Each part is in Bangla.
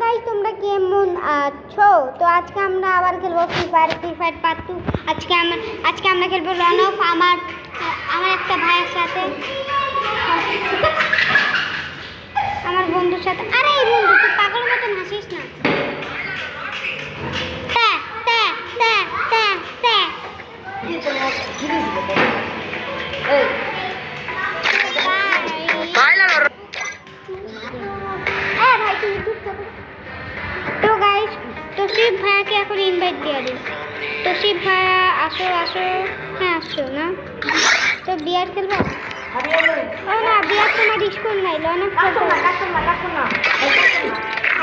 গাইস তোমরা কেমন আছো? তো আজকে আমরা আবার খেলবো ফ্রি ফায়ার পার্ট 2। আজকে আমরা খেলবো রান অফ আমার একটা ভাইয়ের সাথে, আমার বন্ধুর সাথে। আরে এই বন্ধু তুই পাগল মতন হাসিস না। তো গাইস তৌসিফ ভাইয়াকে এখন ইনভাইট দিয়ে দিই। তৌসিফ ভাইয়া আসো হ্যাঁ আসো না। তো বিয়ার খেলবো? ও না, বিয়ার তোমার স্কুল নাই, লন অফ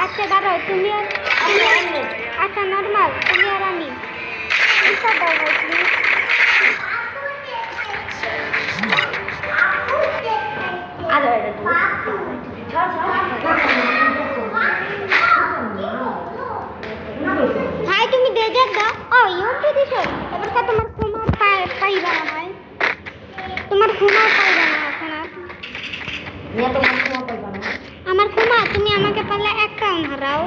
আচ্ছা দাঁড়াও, তুমি আর আচ্ছা নর্মাল তুমি আর আমি ভাই তুমি ডেজার্ট দাও। ও ইউটি দিছো, এবার কা তোমার ক্ষমা পাইবা না ভাই, তোমার ক্ষমা পাইবা না এখন আর। আমার ক্ষমা তুমি আমাকে পারলে একটা হারাও।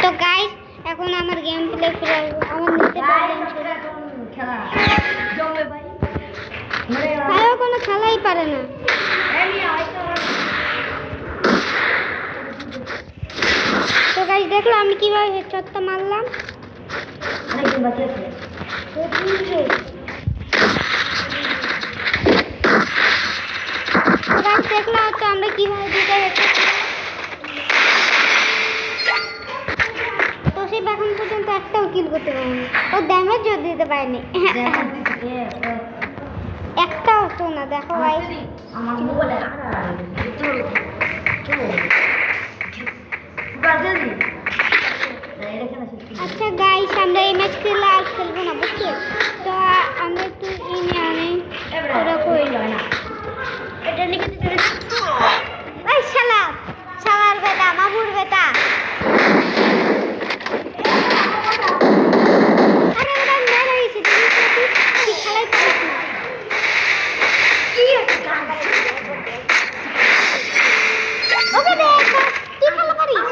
তো গাইস এখন আমার গেম প্লে ফিরে আমার নিতে পারবেন ভাইও কোনো খেলাই পারে না। তো গাইস দেখলো আমি কিভাবে হেডশটটা মারলাম। দেখলাম তো আমরা কিভাবে দিতে তো সে এখন পর্যন্ত একটাও কিল করতে পারেনি, ও ড্যামেজও দিতে পারেনি একটাও। তো না দেখো ভাই আচ্ছা গাইস আমরা এই ম্যাচ খেলে আর খেলবো না বুঝছো? তো আমরা একটু এই নিয়ে ওরা কইল না এটা লিখে দিতে এই শালার বেটা মামুর বেটা। আরে ওরা মেরে গেছে তুই খেলাই পারিস না কি ওকে দেখ তুই খেলা পারিস।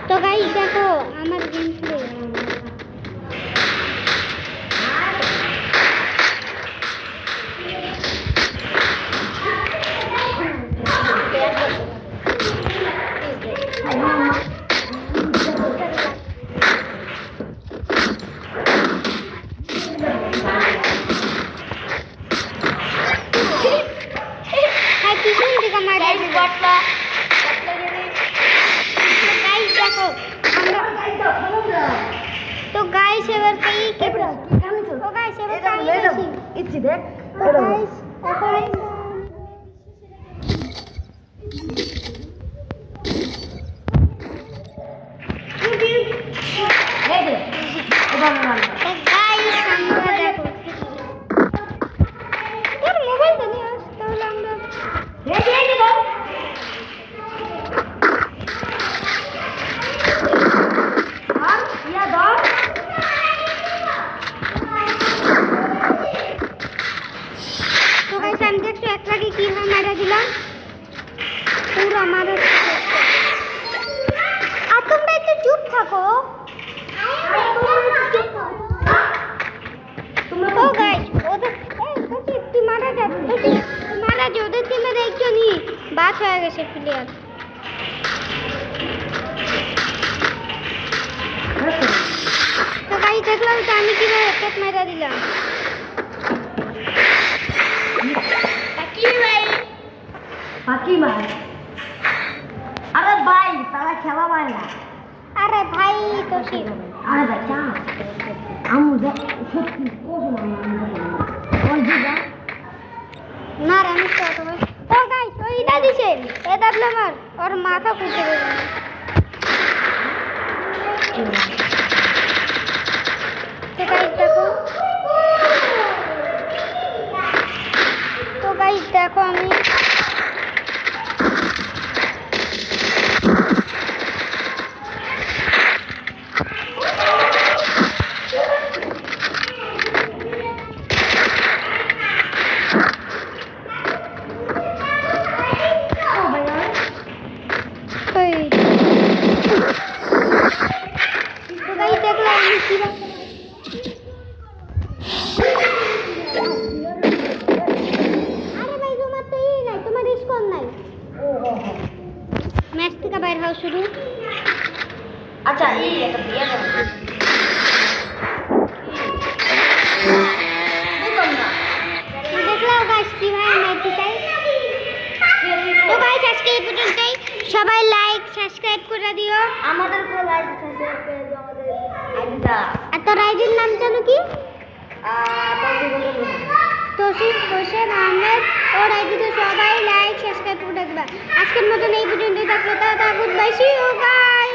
তো গাইস দেখো আমার গেম প্লে তো গাইস এবার কি তো গাইস এবার কি ইচ্ছি দেখ তো গাইস এখন মোবাইল তো নিয়ে আস তাহলে আমরা কিভাবে মারা দিলাম পুরো মারা। আর তোমরা একটু চুপ থাকো। ও গাইস ওদের তুই মারা যা ওদের টিমের একজনই বাদ হয়ে গেছে প্লেয়ার। দেখলাম তো আমি কিভাবে হেডশট মেরে দিলাম। পাখি ভাই, আরে ভাই তারা খেলা পায় না। আরে ভাই তোষিফ, আরে ভাই চা আমু সত্যি না রে আমি তো ভাই। ও গাইস ওই না দিছে এ দাবলে মার ওর মাথা ফুটে গেল। তো গাইস দেখো, তো গাইস দেখো আমি ওই তো গাইস দেখলাম আমি কিভাবে আরে ভাই তোমার তো এই নাই, তোমার স্কোর নাই। ম্যাচ থেকে বাইর হও শুরু। আচ্ছা এই একটা দিয়ে দাও দেখলাম গাইস কিভাবে ম্যাচ জিতাই। তো গাইস আজকে এই পর্যন্তই, সবাই লাইক সাবস্ক্রাইব করে দিও। আমাদেরকে লাইক সাবস্ক্রাইব করে দিও আমাদের আইডিটা আর তোর আইডির নাম জানো কি? তৌসিফ হোসেন আহমেদ। ওর আইডিতে সবাই লাইক সাবস্ক্রাইব করে দেবা। আজকের মতন এই পর্যন্তই থাকলো। Tata, good bye, see you, by.